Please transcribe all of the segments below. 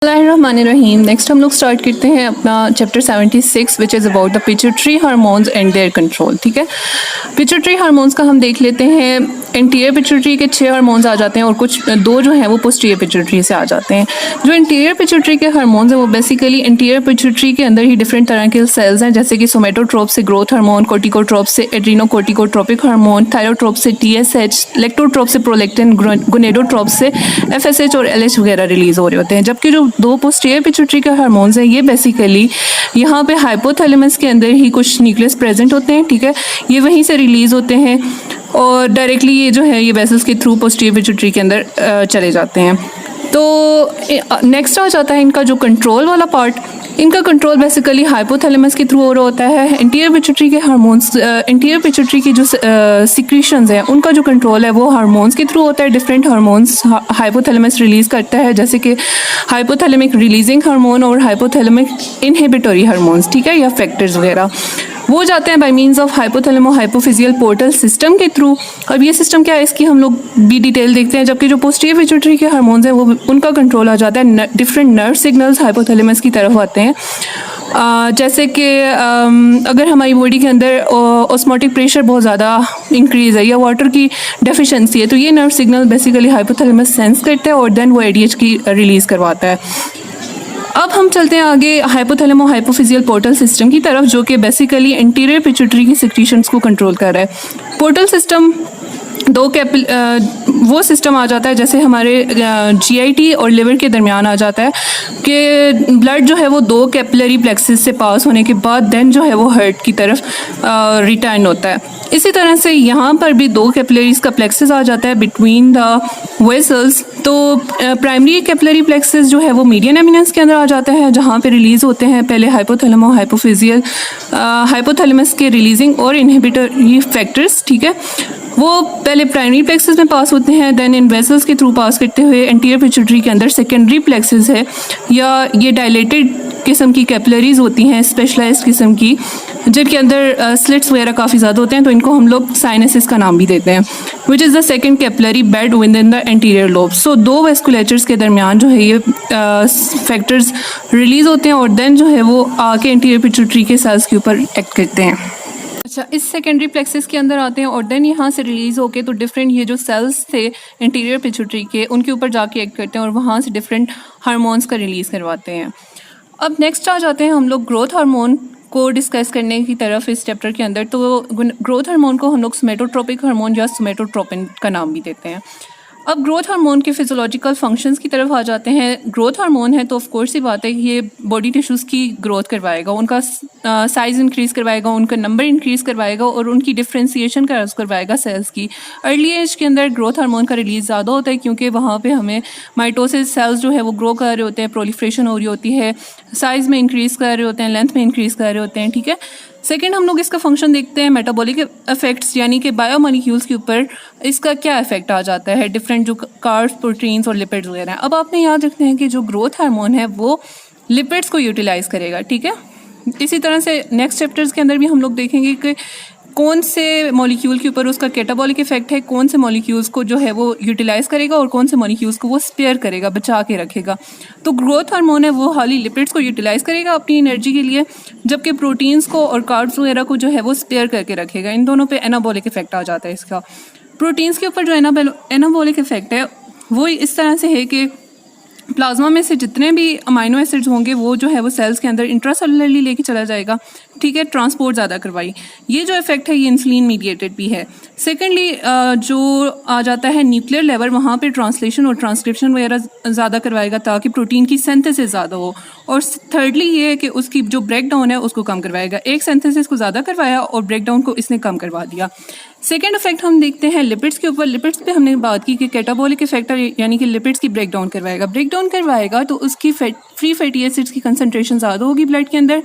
बिस्मिल्लाहिर्रहमानिर्रहीम। नेक्स्ट हम लोग स्टार्ट करते हैं अपना chapter 76 which is about the pituitary hormones and their control. ठीक है, पिट्यूटरी हार्मोन्स का हम देख लेते हैं। इंटीरियर पिट्यूटरी के 6 हार्मोन्स आ जाते हैं और कुछ 2 जो हैं वो पोस्टीरियर पिट्यूटरी से आ जाते हैं। जो इंटीरियर पिट्यूटरी के हार्मोन्स हैं वो बेसिकली इंटीरियर पिट्यूटरी के अंदर ही डिफरेंट तरह के सेल्स हैं, जैसे कि सोमेटोट्रोप से ग्रोथ हार्मोन, कोर्टिकोट्रोप से एड्रीनोकोर्टिकोट्रोपिक हार्मोन, थायरोट्रोप से TSH, लेक्टोट्रोप से प्रोलेक्टिन, गोनेडोट्रोप से FSH और LH वगैरह रिलीज हो रहे होते हैं। जबकि जो 2 पोस्टीरियर पिट्यूटरी के हार्मोन्स हैं ये बेसिकली यहाँ पे हाइपोथैलेमस के अंदर ही कुछ न्यूक्लियस प्रेजेंट होते हैं। ठीक है, ये वहीं से रिलीज होते हैं और डायरेक्टली ये जो है ये वेसल्स के थ्रू पोस्टीरियर पिट्यूटरी के अंदर चले जाते हैं। तो नेक्स्ट आ जाता है इनका जो कंट्रोल वाला पार्ट। इनका कंट्रोल बेसिकली हाइपोथैलेमस के थ्रू हो रहा होता है। इंटीरियर पिट्यूटरी के हार्मोन्स, इंटीरियर पिट्यूटरी की जो सिक्रीशंस हैं उनका जो कंट्रोल है वो हार्मोन्स के थ्रू होता है। डिफरेंट हार्मोन्स हाइपोथैलेमस रिलीज करता है, जैसे कि हाइपोथैलेमिक रिलीजिंग हार्मोन और हाइपोथैलेमिक इनहिबिटोरी हार्मोन्स, ठीक है, या फैक्टर्स वगैरह वो जाते हैं by means of hypothalamo hypophyseal portal system के थ्रू। अब ये सिस्टम क्या है इसकी हम लोग भी डिटेल देखते हैं। जबकि जो पोस्टीरियर पिट्यूटरी के हार्मोन्स हैं वो उनका कंट्रोल आ जाता है, डिफरेंट नर्व सिग्नल्स हाइपोथैलेमस की तरफ आते हैं। जैसे कि अगर हमारी बॉडी के अंदर ऑस्मोटिक प्रेशर बहुत ज़्यादा इंक्रीज़ है या वाटर की डेफिशिएंसी है तो ये nerve signal basically hypothalamus sense करता है और देन वो ADH की रिलीज़ करवाता है। अब हम चलते हैं आगे हाइपोथैलेमो हाइपोफिजियल पोर्टल सिस्टम की तरफ, जो कि बेसिकली इंटीरियर पिट्यूटरी की सिक्रीशंस को कंट्रोल कर रहा है। पोर्टल सिस्टम वो सिस्टम आ जाता है जैसे हमारे GIT और लिवर के दरमियान आ जाता है कि ब्लड जो है वो 2 कैपिलरी प्लेक्सेस से पास होने के बाद देन जो है वो हार्ट की तरफ रिटर्न होता है। इसी तरह से यहाँ पर भी 2 कैपिलरीज का प्लेक्सेस आ जाता है बिटवीन द वेसल्स। तो प्राइमरी कैपिलरी प्लेक्सेस जो है वो मीडियन एमिनेंस के अंदर आ जाता है, जहाँ पे रिलीज़ होते हैं पहले हाइपोथैलेमो हाइपोफिजियल हाइपोथैलेमस के रिलीजिंग और इनहिबिटरी फैक्टर्स। ठीक है, वो पहले प्राइमरी प्लेक्सेस में पास होते हैं, देन इन वेसल्स के थ्रू पास करते हुए एंटीरियर पिट्यूटरी के अंदर सेकेंडरी प्लेक्सेस है या ये डायलेटेड किस्म की कैपिलरीज होती हैं, स्पेशलाइज्ड किस्म की, जिनके अंदर स्लिट्स वगैरह काफ़ी ज़्यादा होते हैं, तो इनको हम लोग साइनसिस का नाम भी देते हैं, which is the second capillary bed within the anterior lobe. So 2 vasculatures के दरमियान जो है ये फैक्टर्स रिलीज़ होते हैं और देन जो है वो आके एंटीरियर पिट्यूटरी के सेल्स के ऊपर एक्ट करते हैं। अच्छा, इस सेकेंडरी प्लेक्सेस के अंदर आते हैं और देन यहाँ से रिलीज़ होके तो डिफरेंट ये जो सेल्स थे इंटीरियर पिट्यूटरी के उनके ऊपर जाके एक्ट करते हैं और वहाँ से डिफरेंट हार्मोन्स का रिलीज़ करवाते हैं। अब नेक्स्ट आ जाते हैं हम लोग ग्रोथ हार्मोन को डिस्कस करने की तरफ इस चैप्टर के अंदर। तो ग्रोथ हार्मोन को हम लोग सोमेटोट्रोपिक हार्मोन या सोमेटोट्रोपिन का नाम भी देते हैं। अब ग्रोथ हार्मोन के फिजियोलॉजिकल फंक्शंस की तरफ आ जाते हैं। ग्रोथ हार्मोन है तो ऑफ कोर्स ही बात है कि ये बॉडी टिश्यूज़ की ग्रोथ करवाएगा, उनका साइज़ इंक्रीज़ करवाएगा, उनका नंबर इंक्रीज़ करवाएगा और उनकी डिफ्रेंसिएशन करवाएगा सेल्स की। अर्ली एज के अंदर ग्रोथ हार्मोन का रिलीज़ ज़्यादा होता है क्योंकि वहाँ पे हमें माइटोसिस सेल्स जो है वो ग्रो कर रहे होते हैं, प्रोलिफ्रेशन हो रही होती है, साइज़ में इंक्रीज़ कर रहे होते हैं, लेंथ में इंक्रीज़ कर रहे होते हैं। ठीक है, सेकेंड हम लोग इसका फंक्शन देखते हैं मेटाबॉलिक इफेक्ट्स, यानी कि बायोमोलिक्यूल्स के ऊपर इसका क्या इफेक्ट आ जाता है, डिफरेंट जो कार्ब्स, प्रोटीन्स और लिपिड्स वगैरह हैं। अब आपने याद रखते हैं कि जो ग्रोथ हार्मोन है वो लिपिड्स को यूटिलाइज करेगा। ठीक है, इसी तरह से नेक्स्ट चैप्टर्स के अंदर भी हम लोग देखेंगे कि कौन से मॉलिक्यूल के ऊपर उसका कैटाबॉलिक इफेक्ट है, कौन से मॉलिक्यूल्स को जो है वो यूटिलाइज करेगा और कौन से मॉलिक्यूल्स को वो स्पेयर करेगा, बचा के रखेगा। तो ग्रोथ हार्मोन है वो हाली लिपिड्स को यूटिलाइज करेगा अपनी एनर्जी के लिए, जबकि प्रोटीन्स को और कार्ब्स वगैरह को जो है वो स्पेयर करके रखेगा। इन दोनों पे एनाबॉलिक इफेक्ट आ जाता है इसका। प्रोटीन्स के ऊपर जो एनाबॉलिक इफेक्ट है वो इस तरह से है कि प्लाज्मा में से जितने भी अमाइनो एसिड्स होंगे वो जो है वो सेल्स के अंदर इंट्रासेलुलरली लेके चला जाएगा। ठीक है, ट्रांसपोर्ट ज़्यादा करवाई। ये जो इफेक्ट है ये इंसुलिन मीडिएटेड भी है। सेकेंडली जो आ जाता है न्यूक्लियर लेवल, वहाँ पे ट्रांसलेशन और ट्रांसक्रिप्शन वगैरह ज़्यादा करवाएगा ताकि प्रोटीन की सिंथेसिस ज़्यादा हो। और थर्डली ये है कि उसकी जो ब्रेक डाउन है उसको कम करवाएगा। एक सिंथेसिस को ज़्यादा करवाया और ब्रेक डाउन को इसने कम करवा दिया। सेकेंड इफेक्ट हम देखते हैं लिपिड्स के ऊपर। लिपिड्स पे हमने बात की कि कैटाबॉलिक इफेक्ट यानी कि लिपिड्स की ब्रेक डाउन करवाएगा। ब्रेक डाउन करवाएगा तो उसकी फ्री फैटी एसिड्स की कंसनट्रेशन ज़्यादा होगी ब्लड के अंदर।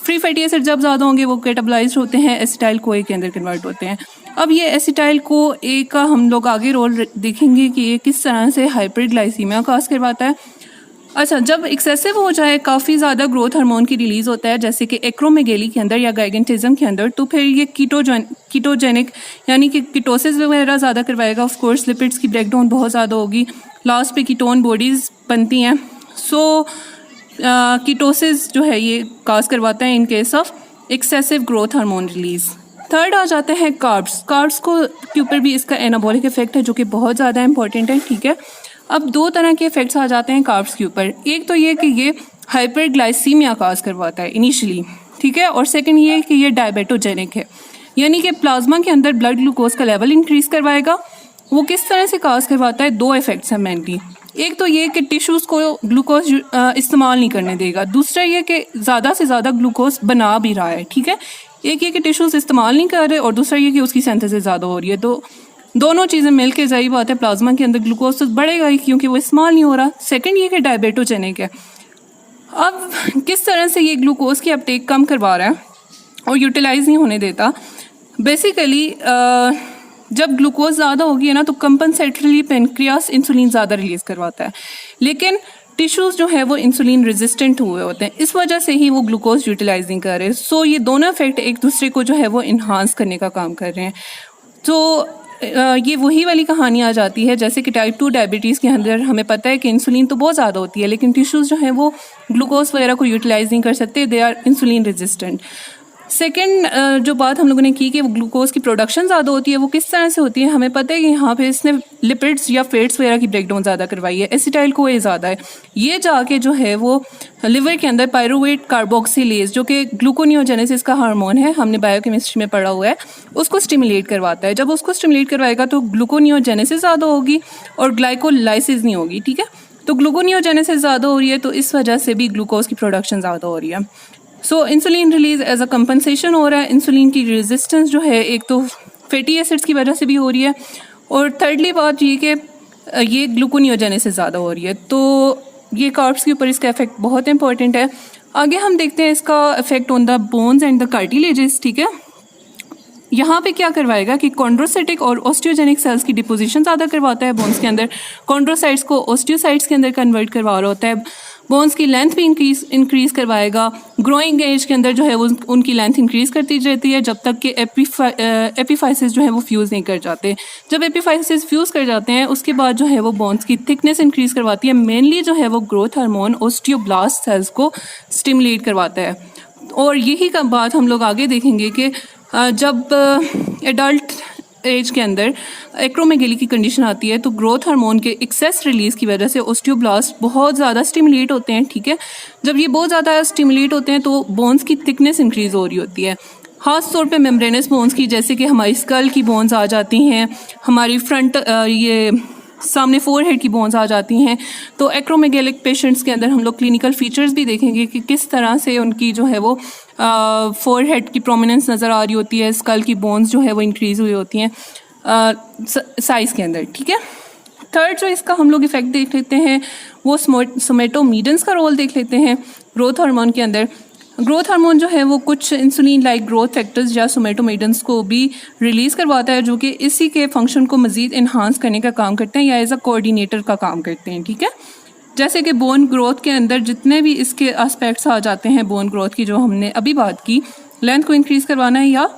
फ्री फैटी एसिड जब ज़्यादा होंगे वो कैटाबलाइज्ड होते हैं, एसिटाइल कोए के अंदर कन्वर्ट होते हैं। अब ये एसिटाइल को ए का हम लोग आगे रोल देखेंगे कि ये किस तरह से हाइपरग्लाइसीमिया काज करवाता है। अच्छा, जब एक्सेसिव हो जाए, काफ़ी ज़्यादा ग्रोथ हार्मोन की रिलीज़ होता है जैसे कि एक्रोमेगेली के अंदर या गाइगेंटिज्म के अंदर, तो फिर ये कीटोजेनिक यानी कि कीटोसिस वगैरह ज़्यादा करवाएगा। ऑफ कोर्स लिपिड्स की ब्रेकडाउन बहुत ज़्यादा होगी, लास्ट पे कीटोन बॉडीज़ बनती हैं। सो कीटोसिस जो है ये काज करवाता है in case of excessive growth hormone release. Third आ जाते हैं कार्ब्स। कार्ब्स को के ऊपर भी इसका एनाबॉलिक इफेक्ट है जो कि बहुत ज़्यादा इंपॉर्टेंट है, ठीक है। अब दो तरह के इफेक्ट्स आ जाते हैं कार्ब्स के ऊपर। एक तो ये कि ये हाइपरग्लाइसीमिया काज करवाता है इनिशियली, ठीक है, और सेकंड ये कि ये डायबिटोजेनिक है, यानी कि प्लाज्मा के अंदर ब्लड ग्लूकोज का लेवल इंक्रीज करवाएगा। वो किस तरह से काज करवाता है, दो इफेक्ट्स हैं मेनली। एक तो ये कि टिश्यूज़ को ग्लूकोज इस्तेमाल नहीं करने देगा, दूसरा ये कि ज़्यादा से ज़्यादा ग्लूकोज बना भी रहा है, ठीक है। एक ये कि टिश्यूज़ इस्तेमाल नहीं कर रहे और दूसरा ये कि उसकी सिंथेसिस ज़्यादा हो रही है। तो दोनों चीज़ें मिल के जाहिर बात है प्लाज्मा के अंदर ग्लूकोज तो बढ़ेगा ही क्योंकि वो इस्तेमाल नहीं हो रहा। सेकंड ये कि डायबिटोजेनिक है। अब किस तरह से ये ग्लूकोज की अपटेक कम करवा रहा है और यूटिलाइज नहीं होने देता। बेसिकली जब ग्लूकोज ज़्यादा होगी ना तो कंपनसेटरीली पेनक्रियास इंसुलिन ज़्यादा रिलीज़ करवाता है, लेकिन टिश्यूज़ जो है वो इंसुलिन रेजिस्टेंट हुए होते हैं, इस वजह से ही वो ग्लूकोज यूटिलाइज नहीं कर रहे। सो ये दोनों इफेक्ट एक दूसरे को जो है वो इन्हांस करने का काम कर रहे हैं। तो ये वही वाली कहानी आ जाती है जैसे कि टाइप 2 डायबिटीज़ के अंदर हमें पता है कि इंसुलिन तो बहुत ज़्यादा होती है लेकिन टिश्यूज़ जो हैं वो ग्लूकोज वगैरह को यूटिलाइज नहीं कर सकते, they are insulin resistant. Second जो बात हम लोगों ने की कि वो ग्लूकोज की प्रोडक्शन ज़्यादा होती है, वो किस तरह से होती है, हमें पता है कि यहाँ पे इसने लिपिड्स या फैट्स वगैरह की ब्रेकडाउन ज़्यादा करवाई है, एसिटाइल को ये ज़्यादा है, ये जाके जो है वो लिवर के अंदर पायरुवेट कार्बोक्सिलेज जो कि ग्लूकोनियोजेनेसिस का हार्मोन है, हमने बायोकेमिस्ट्री में पढ़ा हुआ है, उसको स्टिमुलेट करवाता है। जब उसको स्टिमुलेट करवाएगा तो ग्लूकोनियोजेनेसिस ज़्यादा होगी और ग्लाइकोलाइसिस नहीं होगी, ठीक है। तो ग्लूकोनियोजेनेसिस ज़्यादा हो रही है तो इस वजह से भी ग्लूकोज की प्रोडक्शन ज़्यादा हो रही है। So insulin release as a compensation हो रहा है। इंसुलिन की रेजिस्टेंस जो है एक तो फैटी एसिड्स की वजह से भी हो रही है और थर्डली बात ये कि ये ग्लूकोनियोजेनेसिस ज़्यादा हो रही है। तो ये कार्ब्स के ऊपर इसका इफेक्ट बहुत इंपॉर्टेंट है। आगे हम देखते हैं इसका effect on the bones and the cartilages, ठीक है। यहाँ पे क्या करवाएगा कि कॉन्ड्रोसाइटिक और ऑस्टियोजेनिक सेल्स की डिपोजिशन ज़्यादा करवाता है बोन्स के अंदर, कॉन्ड्रोसाइट्स को ऑस्टियोसाइट्स के अंदर कन्वर्ट करवा रहा होता है, बोन्स की लेंथ भी इंक्रीज़ करवाएगा। ग्रोइंग एज के अंदर जो है वो उनकी लेंथ इंक्रीज़ करती रहती है जब तक कि एपिफाइसिस जो है वो फ्यूज़ नहीं कर जाते। जब एपिफाइसिस फ्यूज़ कर जाते हैं उसके बाद जो है वो बोन्स की थिकनेस इंक्रीज़ करवाती है। मेनली जो है वो ग्रोथ हार्मोन ऑस्टियोब्लास्ट सेल्स को स्टिमुलेट करवाता है। और यही का बात हम लोग आगे देखेंगे कि जब एडल्ट एज के अंदर एक्रोमेगेली की कंडीशन आती है तो ग्रोथ हार्मोन के एक्सेस रिलीज की वजह से ऑस्टियोब्लास्ट बहुत ज़्यादा स्टिमुलेट होते हैं, ठीक है। जब ये बहुत ज़्यादा स्टिमुलेट होते हैं तो बोन्स की थिकनेस इंक्रीज़ हो रही होती है, ख़ास तौर पे मेम्ब्रेनस बोन्स की, जैसे कि हमारी स्कल की बोन्स आ जाती हैं, हमारी फ्रंट ये सामने फोरहेड की बोन्स आ जाती हैं। तो एक्रोमेगेलिक पेशेंट्स के अंदर हम लोग क्लिनिकल फीचर्स भी देखेंगे कि किस तरह से उनकी जो है वो फोरहेड की प्रोमिनेंस नज़र आ रही होती है, स्कल की बोन्स जो है वो इंक्रीज़ हुई होती हैं साइज़ के अंदर, ठीक है। थर्ड जो इसका हम लोग इफेक्ट देख लेते हैं वो सोमेटोमीडेंस का रोल देख लेते हैं ग्रोथ हार्मोन के अंदर। ग्रोथ हार्मोन जो है वो कुछ इंसुलिन लाइक ग्रोथ फैक्टर्स या सोमेटोमीडेंस को भी रिलीज़ करवाता है जो कि इसी के फंक्शन को मज़ीद इन्हांस करने का काम करते हैं या एज अ कोऑर्डिनेटर का काम करते हैं, ठीक है। जैसे कि बोन ग्रोथ के अंदर जितने भी इसके एस्पेक्ट्स आ जाते हैं बोन ग्रोथ की, जो हमने अभी बात की, लेंथ को इंक्रीज़ करवाना है या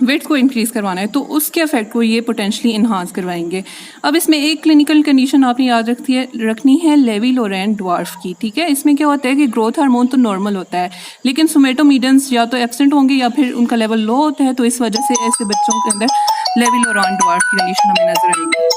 वेट को इंक्रीज़ करवाना है, तो उसके इफेक्ट को ये पोटेंशली इन्हांस करवाएंगे। अब इसमें एक क्लिनिकल कंडीशन आपने याद रखनी है लेवी लोरेन ड्वार्फ की, ठीक है। इसमें क्या होता है कि ग्रोथ हार्मोन तो नॉर्मल होता है लेकिन सोमेटोमीडेंस या तो एब्सेंट होंगे या फिर उनका लेवल लो होता है, तो इस वजह से ऐसे बच्चों के अंदर लेवी लोरेन ड्वार्फ की कंडीशन हमें नजर आएगी।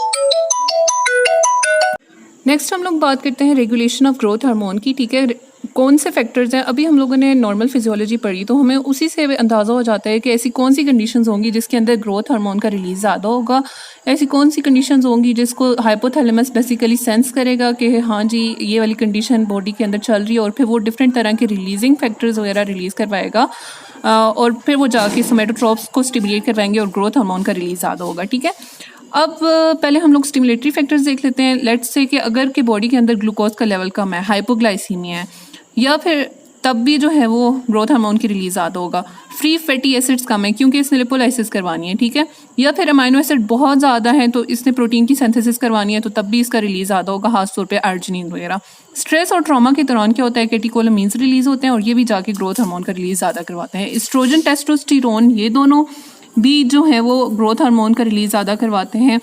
नेक्स्ट हम लोग बात करते हैं रेगुलेशन ऑफ ग्रोथ हार्मोन की, ठीक है। कौन से फैक्टर्स हैं, अभी हम लोगों ने नॉर्मल फिजियोलॉजी पढ़ी तो हमें उसी से अंदाज़ा हो जाता है कि ऐसी कौन सी कंडीशंस होंगी जिसके अंदर ग्रोथ हार्मोन का रिलीज़ ज़्यादा होगा, ऐसी कौन सी कंडीशंस होंगी जिसको हाइपोथैलेमस बेसिकली सेंस करेगा कि हाँ जी ये वाली कंडीशन बॉडी के अंदर चल रही है, और फिर वो डिफरेंट तरह के रिलीजिंग फैक्टर्स वगैरह रिलीज़ करवाएगा और फिर वो जाके सोमेटोट्रोप्स को स्टिमुलेट करवाएंगे और ग्रोथ हार्मोन का रिलीज़ ज़्यादा होगा, ठीक है। अब पहले हम लोग स्टिमुलेटरी फैक्टर्स देख लेते हैं। लेट्स से कि अगर के बॉडी के अंदर ग्लूकोज का लेवल कम है, हाइपोग्लाइसीमिया है, या फिर तब भी जो है वो ग्रोथ हार्मोन की रिलीज ज़्यादा होगा। फ्री फैटी एसिड्स कम है क्योंकि इसने लिपोलाइसिस करवानी है, ठीक है। या फिर अमाइनो एसिड बहुत ज़्यादा है तो इसने प्रोटीन की सिंथेसिस करवानी है, तो तब भी इसका रिलीज ज़्यादा होगा, खासतौर पे अर्जिनिन वगैरह। स्ट्रेस और ट्रॉमा के दौरान क्या होता है, कैटेकोलामीन्स रिलीज होते हैं और ये भी जाके ग्रोथ हार्मोन का रिलीज ज़्यादा करवाते हैं। एस्ट्रोजन, टेस्टोस्टेरोन, ये दोनों भी जो है वो ग्रोथ हार्मोन का रिलीज ज़्यादा करवाते हैं।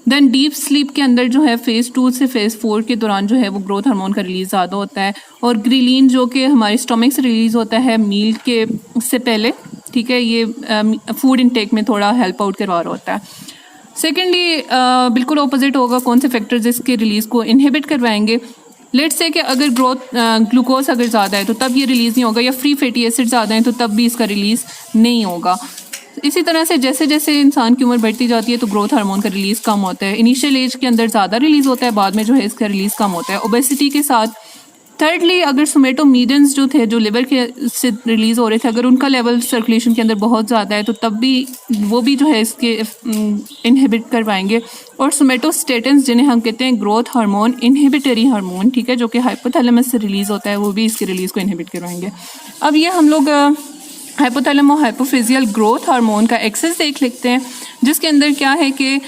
देन डीप स्लीप के अंदर जो है फेज़ 2 से फेज़ 4 के दौरान जो है वो ग्रोथ हार्मोन का रिलीज़ ज़्यादा होता है, और ग्रीलिन जो कि हमारे स्टमक से रिलीज़ होता है मील के से पहले, ठीक है, ये फूड इनटेक में थोड़ा हेल्प आउट करवा रहा होता है। सेकेंडली बिल्कुल ऑपोजिट होगा, कौन से फैक्टर्स इसके रिलीज़ को इनहिबिट करवाएंगे। लेट्स से कि अगर ग्लूकोज अगर ज़्यादा है तो तब ये रिलीज़ नहीं होगा, या फ्री फैटी एसिड ज़्यादा है तो तब भी इसका रिलीज़ नहीं होगा। इसी तरह से जैसे जैसे इंसान की उम्र बढ़ती जाती है तो ग्रोथ हार्मोन का रिलीज़ कम होता है। इनिशियल एज के अंदर ज़्यादा रिलीज़ होता है, बाद में जो है इसका रिलीज़ कम होता है ओबेसिटी के साथ। थर्डली, अगर सोमेटोमीडियंस जो थे, जो लिवर के से रिलीज़ हो रहे थे, अगर उनका लेवल सर्कुलेशन के अंदर बहुत ज़्यादा है तो तब भी वो भी जो है इसके इनहिबिट करवाएंगे। और सोमेटोस्टेटिन्स जिन्हें हम कहते हैं ग्रोथ हार्मोन इनहिबिटरी हार्मोन, ठीक है, जो कि हाइपोथैलेमस से रिलीज़ होता है, वो भी इसके रिलीज़ को इनहिबिट करवाएंगे। अब ये हम लोग हाइपोथैलेमो हाइपोफिजियल ग्रोथ हार्मोन का एक्सेस देख लेते हैं, जिसके अंदर क्या है कि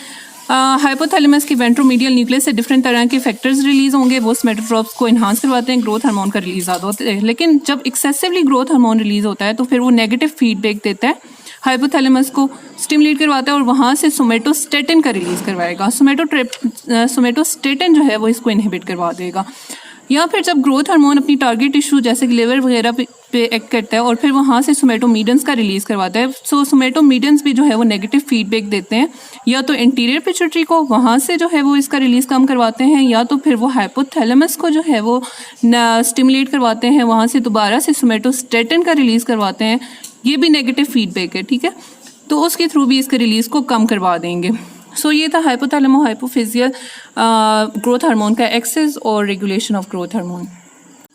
हाइपोथैलेमस की वेंट्रोमीडियल न्यूक्लियस से डिफरेंट तरह के फैक्टर्स रिलीज़ होंगे, वो सोमेटोट्रोप्स को इन्हांस करवाते हैं, ग्रोथ हार्मोन का रिलीज़ ज़्यादा होता है। लेकिन जब एक्सेसिवली ग्रोथ हार्मोन रिलीज़ होता है तो फिर वो नेगेटिव फीडबैक देता है, हाइपोथैलेमस को स्टिमुलेट करवाता है और वहाँ से सोमेटोस्टेटिन का रिलीज़ करवाएगा। सोमेटोस्टेटिन जो है वो इसको इनहिबिट करवा देगा। या फिर जब ग्रोथ हार्मोन अपनी टारगेट टिश्यू जैसे कि लिवर वगैरह पे एक्ट करता है और फिर वहाँ से सोमेटोमीडियंस का रिलीज़ करवाता है, सो सोमेटोमीडियंस भी जो है वो नेगेटिव फीडबैक देते हैं, या तो एंटीरियर पिट्यूटरी को, वहाँ से जो है वो इसका रिलीज़ कम करवाते हैं, या तो फिर वो हाइपोथैलेमस को जो है वो स्टिमुलेट करवाते हैं, वहाँ से दोबारा से सोमेटोस्टेटिन का रिलीज़ करवाते हैं। ये भी नेगेटिव फीडबैक है, ठीक है, तो उसके थ्रू भी इसके रिलीज़ को कम करवा देंगे। सो ये था हाइपोथैलेमो हाइपोफिजियल ग्रोथ हार्मोन का एक्सेस और regulation of growth hormone.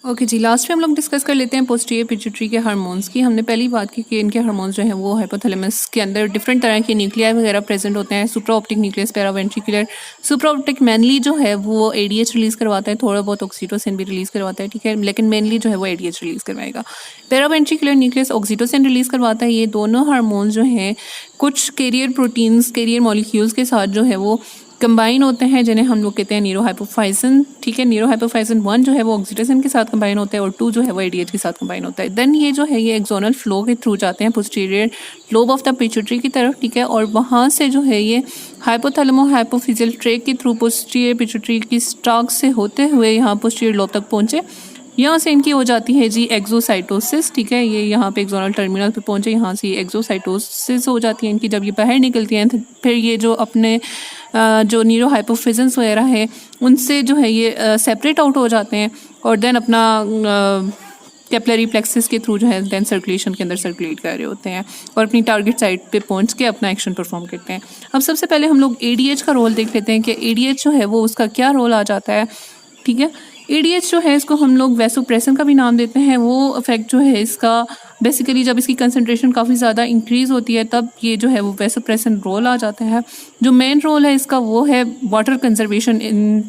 Okay जी, लास्ट में हम लोग डिस्कस कर लेते हैं पोस्टीरियर पिट्यूटरी के हार्मोन्स की। हमने पहली बात की कि इनके हार्मोन्स जो हैं वो हाइपोथैलेमस के अंदर डिफरेंट तरह के न्यूक्लियाई वगैरह प्रेजेंट होते हैं। सुप्रा ऑप्टिक न्यूक्लियस, पैरावेंट्रिकुलर। सुप्रा ऑप्टिक मेनली जो है वो एडीएच रिलीज़ करवाता है, थोड़ा बहुत ऑक्सीटोसिन भी रिलीज़ करवाता है, ठीक है, लेकिन मेनली जो है वो एडीएच रिलीज़ करवाएगा। पैरावेंट्रिकुलर न्यूक्लियस ऑक्सीटोसिन रिलीज़ करवाता है। ये दोनों हार्मोन्स जो हैं कुछ कैरियर प्रोटीन्स, कैरियर मॉलिक्यूल्स के साथ जो है वो कंबाइन होते हैं, जिन्हें हम लोग कहते हैं न्यूरोहाइपोफाइसिन, ठीक है। न्यूरोहाइपोफाइसिन 1 जो है वो ऑक्सीटोसिन के साथ कंबाइन होता है और 2 जो है वो एडीएच के साथ कंबाइन होता है। देन ये जो है ये एक्सोनल फ्लो के थ्रू जाते हैं posterior lobe of the pituitary की तरफ, ठीक है, और वहाँ से जो है ये हाइपोथैलेमो हाइपोफिजियल ट्रैक के थ्रू पोस्टीरियर पिट्यूटरी की स्टॉक से होते हुए यहाँ पोस्टीरियर लोब तक पहुँचे। यहाँ से इनकी हो जाती है जी एक्सोसाइटोसिस, ठीक है, ये यहाँ पे एक्सोनल टर्मिनल पे पहुँचे, यहाँ से एक्सोसाइटोसिस हो जाती है इनकी। जब ये बाहर निकलती हैं तो फिर ये जो अपने जो न्यूरोहाइपोफिजन्स वगैरह है उनसे जो है ये सेपरेट आउट हो जाते हैं और देन अपना कैपिलरी प्लेक्सिस के थ्रू जो है देन सर्कुलेशन के अंदर सर्कुलेट कर रहे होते हैं और अपनी टारगेट साइट पे पहुंच के अपना एक्शन परफॉर्म करते हैं। अब सबसे पहले हम लोग एडीएच का रोल देख लेते हैं कि एडीएच जो है वो उसका क्या रोल आ जाता है, ठीक है। एडीएच जो है इसको हम लोग वैसोप्रेसन का भी नाम देते हैं। वो इफेक्ट जो है इसका बेसिकली जब इसकी कंसंट्रेशन काफ़ी ज़्यादा इंक्रीज़ होती है तब ये जो है वो वैसोप्रेसन रोल आ जाता है। जो मेन रोल है इसका वो है वाटर कंजर्वेशन इन,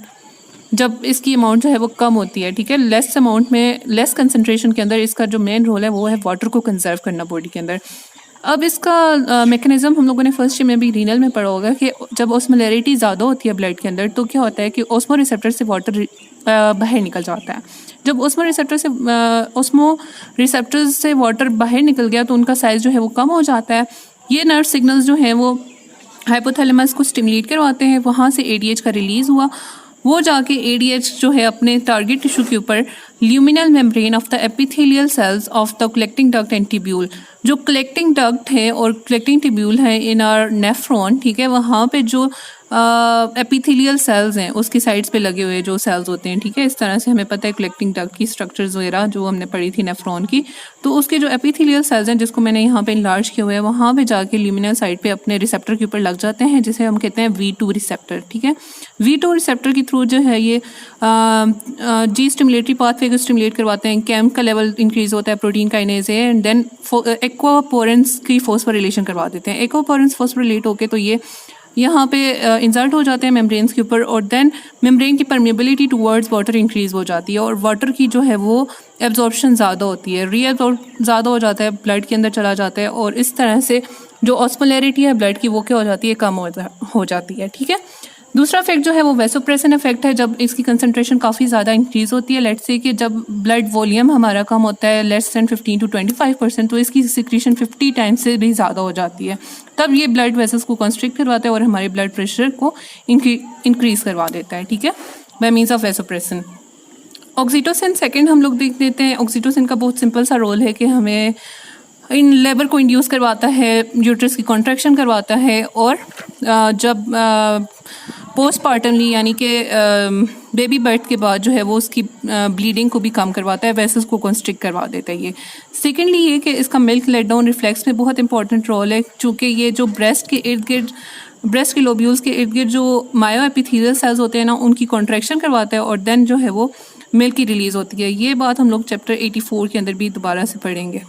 जब इसकी अमाउंट जो है वो कम होती है, ठीक है, लेस अमाउंट में लेस कंसंट्रेशन के अंदर इसका जो मेन रोल है वो है वाटर को कंजर्व करना बॉडी के अंदर। अब इसका मैकेनिज्म हम लोगों ने फर्स्ट में भी रीनल में पढ़ा होगा कि जब ऑस्मोलैरिटी ज़्यादा होती है ब्लड के अंदर तो क्या होता है कि ऑस्मो रिसेप्टर से वाटर बाहर निकल जाता है। जब ऑस्मो रिसेप्टर से वाटर बाहर निकल गया तो उनका साइज़ जो है वो कम हो जाता है। ये नर्व सिग्नल्स जो हैं वो हाइपोथैलेमस को स्टिमुलेट करवाते हैं, वहाँ से एडीएच का रिलीज़ हुआ, वो जाके एडीएच जो है अपने टारगेट टिश्यू के ऊपर luminal membrane of the epithelial cells of the collecting duct and tubule, जो कलेक्टिंग डक्ट है और कलेक्टिंग टिब्यूल है इन आर नेफ्रॉन, ठीक है, वहाँ पे जो एपिथेलियल सेल्स हैं उसकी साइड्स पे लगे हुए जो सेल्स होते हैं, ठीक है, इस तरह से हमें पता है कलेक्टिंग डक्ट की स्ट्रक्चर्स वगैरह जो हमने पढ़ी थी नेफ्रॉन की, तो उसके जो एपिथेलियल सेल्स हैं जिसको मैंने यहाँ पे इनलार्ज किया हुआ है वहाँ पे जाके ल्यूमिनल साइड पे अपने रिसेप्टर के ऊपर लग जाते हैं जिसे हम कहते हैं V2 रिसेप्टर, ठीक है। V2 रिसेप्टर के थ्रू जो है ये जी स्टिमुलेटरी पाथवे को स्टिमुलेट करवाते हैं, कैम्प का लेवल इंक्रीज होता है, प्रोटीन काइनेज है, एंड देन एक्वापोरेंस की फॉस्फोरिलेशन करवा देते हैं। एक्वापोरेंस फॉस्फोरिलेट होके तो ये यहाँ पे इंसर्ट हो जाते हैं मेम्ब्रेन्स के ऊपर और देन मेम्ब्रेन की परमेबिलिटी टुवर्ड्स वाटर इंक्रीज हो जाती है और वाटर की जो है वो एब्जॉर्प्शन ज़्यादा होती है, रीएब्जॉर्ब ज़्यादा हो जाता है, ब्लड के अंदर चला जाता है और इस तरह से जो ऑस्मोलैरिटी है ब्लड की वो क्या हो जाती है, कम हो जाती है, ठीक है। दूसरा इफेक्ट जो है वो वेसोप्रेसन इफेक्ट है, जब इसकी कंसंट्रेशन काफ़ी ज़्यादा इंक्रीज होती है। लेट्स से कि जब ब्लड वॉल्यूम हमारा कम होता है लेस दैन 15 to 25%, तो इसकी सिक्रीशन 50 टाइम्स से भी ज़्यादा हो जाती है। तब ये ब्लड वेसल्स को कंस्ट्रिक्ट करवाता है और हमारे ब्लड प्रेशर को इंक्रीज करवा देता है, ठीक है, by means of vasopressin. Oxytocin second हम लोग देख लेते हैं। ऑक्सीटोसिन का बहुत सिंपल सा रोल है कि हमें इन लेबर को इंड्यूस करवाता है, यूट्रस की कॉन्ट्रैक्शन करवाता है, और जब पोस्टपार्टमली यानी कि बेबी बर्थ के बाद जो है वो उसकी ब्लीडिंग को भी कम करवाता है, वेसल्स को कंस्ट्रिक्ट करवा देता है ये। सेकेंडली ये कि इसका मिल्क लेट डाउन रिफ्लेक्स में बहुत इंपॉर्टेंट रोल है, चूँकि ये जो ब्रेस्ट के इर्द गिर्द, ब्रेस्ट के लोब्यूल्स के इर्द गिर्द जो मायोएपिथेलियल सेल्स होते हैं ना, उनकी कॉन्ट्रैक्शन करवाता है और देन जो है वो मिल्क की रिलीज़ होती है। ये बात हम लोग चैप्टर 84 के अंदर भी दोबारा से पढ़ेंगे।